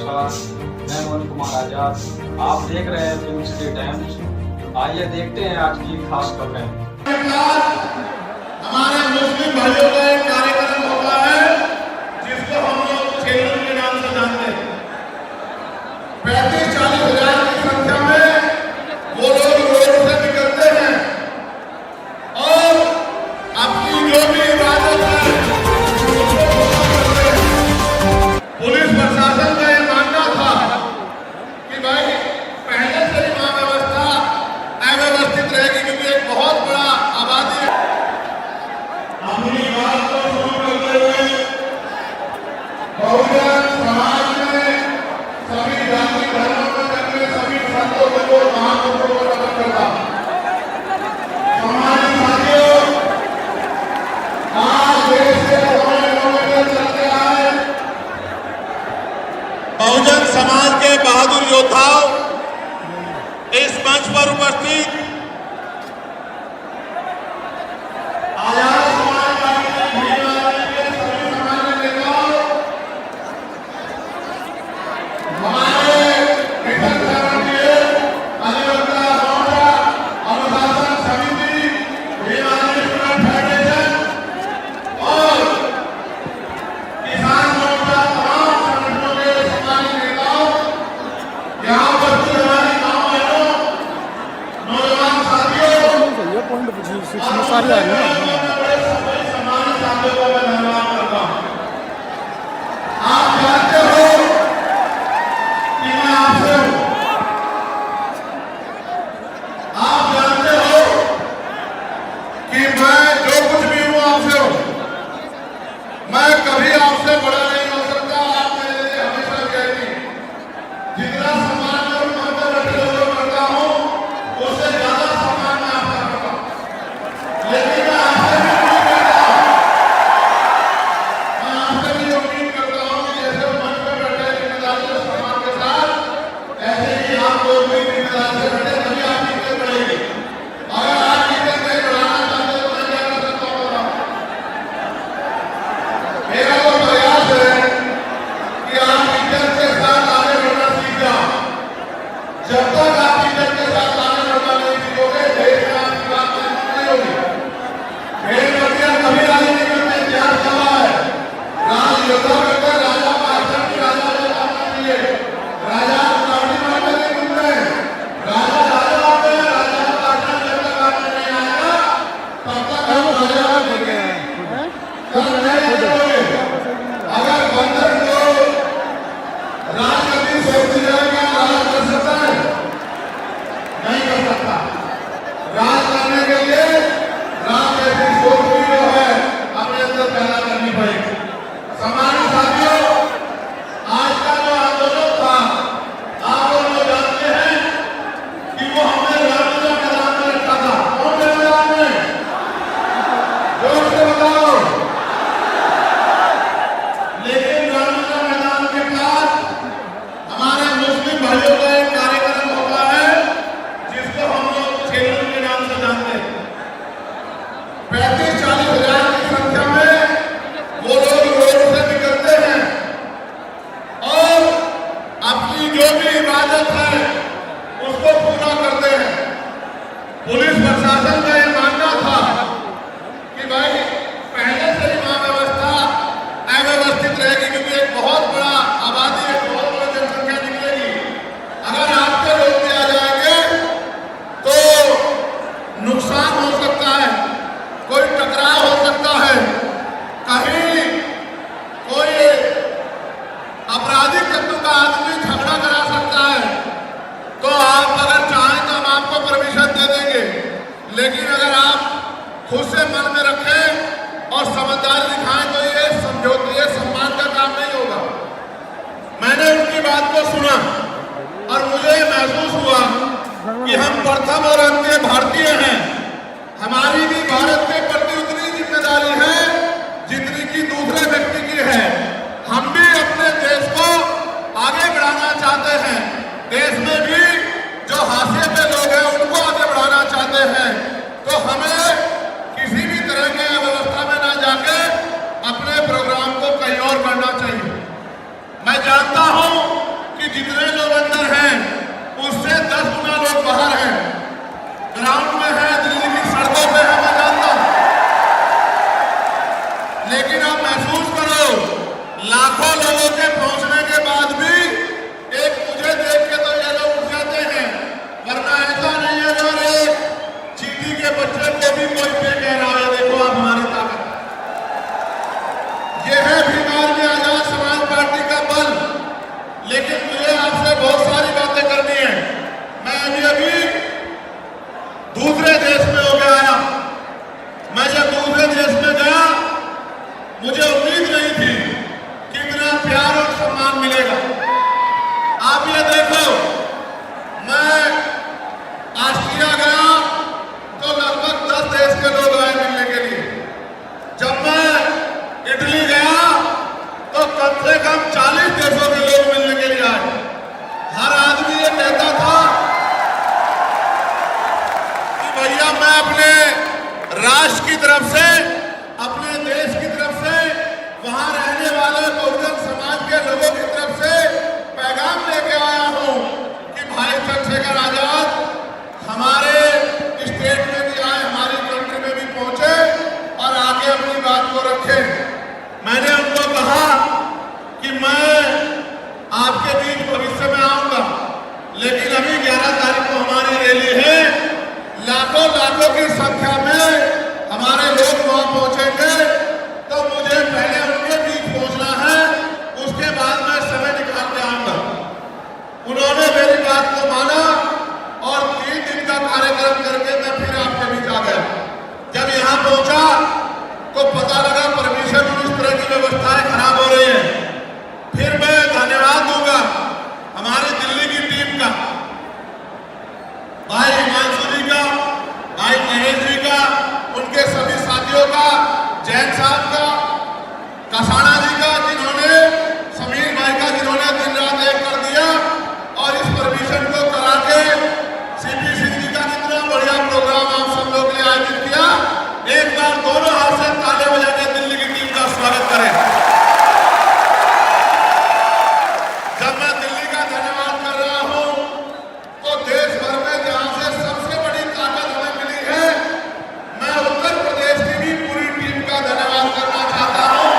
नमस्कार, मैं मोहन कुमार आजाद। आप देख रहे हैं फिल्म सिटी टाइम्स। आइए देखते हैं आज की खास खबरें। हमारे मुस्लिम भाइयों का एक कार्यक्रम होता है जिसको हम लोग खेलों के नाम से जानते हैं। 35-40 हजार की संख्या में वो लोग रोड से निकलते हैं और अपनी जो भी इबादत है पुलिस प्रशासन का ये मानना था कि भाई पहले से ही वहां व्यवस्था अव्यवस्थित रहेगी क्योंकि एक बहुत बड़ा आबादी है। अपनी बात को शुरू करते हुए बहुजन समाज में सभी जाति धर्मों में जन्मे सभी संतों को महापुरुषों को नमन करता। हमारे साथियों, आज देश के कोने कोने में चलते आए बहुजन समाज के बहादुर योद्धाओं इस मंच पर उपस्थित आजाद समाज पार्टी के सभी सामान्य नेताओं, हमारे विधान सभा अधिवक्ता मोर्चा, अनुशासन समिति, स्टूडेंट फेडरेशन और किसान मोर्चा तमाम संगठनों के सम्मानित नेताओं, यहाँ उपस्थित हमारे गाँव बहनों, नौजवान साथियों, सारी आ रही है सम्मानित साथियों को मैं धन्यवाद करता हूँ। आप जानते हो कि मैं आपसे हूँ, आप जानते हो कि मैं जो कुछ भी हूँ आपसे हूँ। मैं कभी आपसे बड़ा नहीं हो सकता। आप मेरे लिए हमेशा कहती जितना सम्मान मैं उनको रखते हुए करता हूँ उससे ज्यादा सम्मान मैं आपका करता हूँ। लेकिन मैं आपसे भी उम्मीद करता हूँ कि जैसे मंच पर बैठे जिम्मेदारी और सम्मान के साथ ऐसे ही आप लोग भी जिम्मेदारी से बैठे तभी आपकी इज्जत बढ़ेगी। अगर आप इज्जत नहीं बढ़ाना चाहते तो मैं क्या कर सकता हूँ बताओ। मेरा तो प्रयास है कि आप इज्जत के साथ आगे बढ़ना सीख जाओ। जब तक आप इज्जत के साथ आगे बढ़ना नहीं सीखोगे देश में आपकी बात नहीं होगी। मेरे बच्चे कभी राजी नहीं करते। इतिहास चला है, राज योद्धा करते राजा का आचरण की राजा ने करना चाहिए। राजा चुनावी मामले नहीं घूमते हैं, राजा राजा होते हैं। राजा का आचरण जब तक आपने नहीं आएगा तब तक आप राजा बनेंगे अगर बंदर को राजगद्दी सोचती है कि राज कर सकता है, नहीं कर सकता। राज करने के लिए राज ऐसी सोच भी जो है अपने अंदर पैदा करनी पड़ेगी। सम्मानित साथियों, आज का जो आंदोलन था आप लोग जानते हैं कि वो हमने रामलीला मैदान में रखा था। कौन से मैदान में? जोर से बताओ। लेकिन रामलीला मैदान के पास हमारे मुस्लिम भाइयों का एक कार्यक्रम होता है जिसको हम लोग खेलों के नाम से जानते हैं। 35-40 हजार की संख्या में वो लोग रोड से निकलते हैं और अपनी जो भी इबादत है उसको पूरा करते हैं। पुलिस प्रशासन का ये मानना था कि भाई पहले से ही वहां व्यवस्था अव्यवस्थित रहेगी क्योंकि एक बहुत बड़ा आबादी, एक बहुत बड़ी जनसंख्या निकलेगी। अगर आपके रोक दिया जाएंगे तो नुकसान हो सकता है, कोई टकराव हो सकता है, कहीं कोई आपराधिक तत्व का आदमी झगड़ा करा सकता है। तो आप अगर चाहें तो हम आपको परमिशन दे देंगे, लेकिन अगर आप खुद से मन में रखें और समझदारी दिखाएं तो ये समझौते, ये सम्मान का काम नहीं होगा। मैंने उनकी बात को सुना और मुझे महसूस हुआ कि हम प्रथम और अंत्य भारतीय हैं। हमारी भी भारत के प्रति उतनी जिम्मेदारी है जितनी कि दूसरे व्यक्ति की है। हम भी अपने देश को आगे बढ़ाना चाहते हैं। देश में भी जो हाशिए पे लोग हैं उनको आगे बढ़ाना चाहते हैं। तो हमें किसी भी तरह के व्यवस्था में ना जाके अपने प्रोग्राम को कहीं और करना चाहिए। मैं जानता हूं देखो, मैं ऑस्ट्रिया गया तो लगभग 10 देश के लोग आए मिलने के लिए। जब मैं इटली गया तो कम से कम 40 देशों के लोग मिलने के लिए आए। हर आदमी ये कहता था कि भैया मैं अपने राष्ट्र की तरफ से, अपने देश की तरफ से, वहां रहने वाले बहुजन समाज के लोगों की तरफ से पैगाम लेके आया हूं कि भाई चंद्रशेखर आजाद हमारे स्टेट में भी आए, हमारी कंट्री में भी पहुंचे और आगे अपनी बात को रखे। मैंने उनको कहा कि मैं आपके बीच भविष्य में आऊंगा, लेकिन अभी 11 तारीख को हमारी रैली है, लाखों लाखों की संख्या में हमारे लोग वहां पहुंचेंगे, तो मुझे पहले उनके बीच पहुंचना है, उसके बाद मैं समय निकाल के आऊंगा। उन्होंने मेरी बात को माना और 3 दिन का कार्यक्रम करके मैं फिर आपके बीच आ गया। जब यहाँ पहुंचा तो पता लगा परमिशन में इस तरह की व्यवस्थाएं खराब हो रही है। फिर मैं धन्यवाद दूंगा हमारी दिल्ली की टीम का, भाई हिमांशु जी का, भाई महेश जी का, उनके सभी साथियों का, जैन साहब का, कसाना जी का, जिन्होंने, समीर भाई का, जिन्होंने दिन रात एक कर दिया और इस परमिशन को करा के सीपी सिंह जी का कितना बढ़िया प्रोग्राम आप सब लोग ने आयोजित किया। एक बार दोनों हाथ से ताली बजा के दिल्ली की टीम का स्वागत करें। जब मैं दिल्ली का धन्यवाद कर रहा हूं तो देश भर में जहां से सबसे बड़ी ताकत हमें मिली है, मैं उत्तर प्रदेश की भी पूरी टीम का धन्यवाद करना चाहता हूं,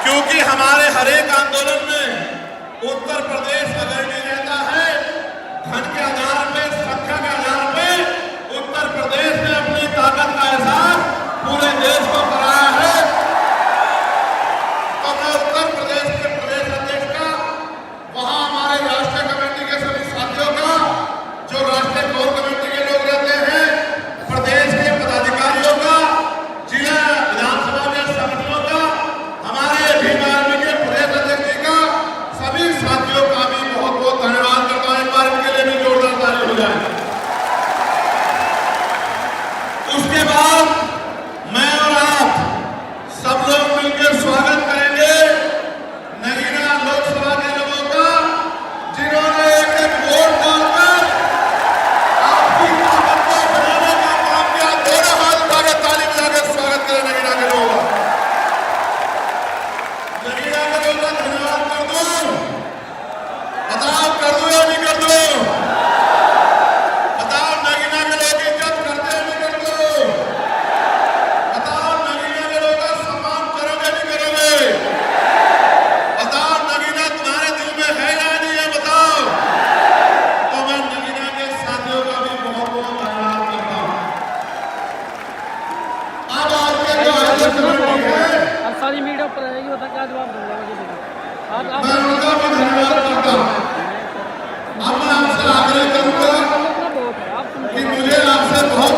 क्योंकि हमारे हर एक आंदोलन में उत्तर प्रदेश अग्रणी रहता है। धन के आधार पे, संख्या के आधार पे उत्तर प्रदेश ने अपनी ताकत का एहसास पूरे देश को कराया है। तो मैं उत्तर प्रदेश के प्रदेश अध्यक्ष का, वहां हमारे राष्ट्रीय कमेटी के सभी साथियों का, जो राष्ट्रीय कोर कमेटी के लोग रहते हैं, प्रदेश के पदाधिकारियों का, जिला विधानसभा के संगठनों का, हमारे भीम आर्मी के प्रदेश अध्यक्ष जी का, सभी साथियों का भी बहुत बहुत धन्यवाद करता हूं। एक बार इनके लिए भी जोरदार ताली हो जाए। उसके बाद मैं और आप सब लोग मिलकर स्वागत करेंगे नगीना लोकसभा के लोगों का, जिन्होंने एक एक वोट डालकर आपकी ताकत को बढ़ाने का काम किया। दोनों हाथ उठा के ताली बजा के स्वागत करें नगीना के लोगों का। नगीना के लोगों का धन्यवाद कर दूं, बताओ कर दूं या नहीं कर दूं? बताओ नगीना के लोग इज्जत करते हैं नहीं करते? बताओ नगीना के लोगों का सम्मान करोगे नहीं करोगे? बताओ नगीना तुम्हारे दिल में है या नहीं है? बताओ। तो मैं नगीना के साथियों का भी बहुत बहुत धन्यवाद करता हूं। अब आपके जो आयोजक कमेटी है, अब सारी मीडिया पर रहेगी, होता क्या जवाब दूंगा आप मैं उनका भी धन्यवाद करता हूं। अब मैं आपसे आग्रह करूंगा कि मुझे आपसे बहुत